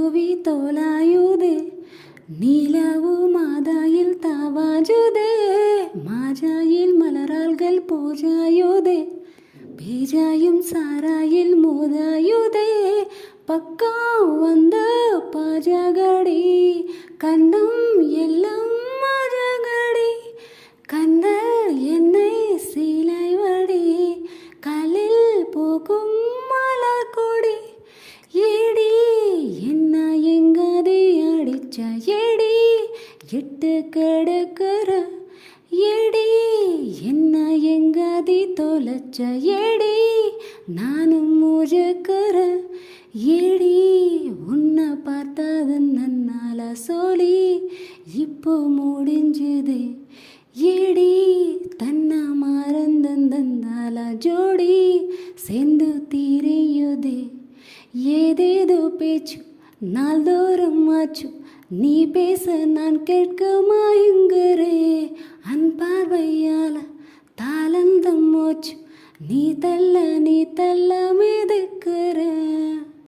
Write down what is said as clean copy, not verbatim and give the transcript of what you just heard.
புவி தோலாயுதே நிலவு மாதாயில் தாவாஜுதே மாஜாயில் மலரால்கள் போஜாயுதே பேஜாயும் சாராயில் மோதாயுதே பக்கம் வந்த பாஜகடி கண்ணம் எல்லாம் மாஜகடி கண்ணல் என்னை சீலைவடி கலில் போகும் மலர்கொடி ஏடி என்ன எங்காதி அடிச்ச ஏடி எட்டு கெடுக்கிற ஏடி என்ன எங்காதி தொலைச்ச ஏடி நானும் மூஜக்கிற ஏடி உன்னை பார்த்தது நன்னால சோலி இப்போ முடிஞ்சது ஏடி தன்னை மறந்தந்தால ஜோடி சேர்ந்து தீரையுதே ஏதேதோ பேச்சு நாள்தோறும் ஆச்சு நீ பேச நான் கேட்க மாயுங்குறே அன் பார்வையால தாளந்தம் மோச்சு நீ தள்ள மிதக்கிறேன்.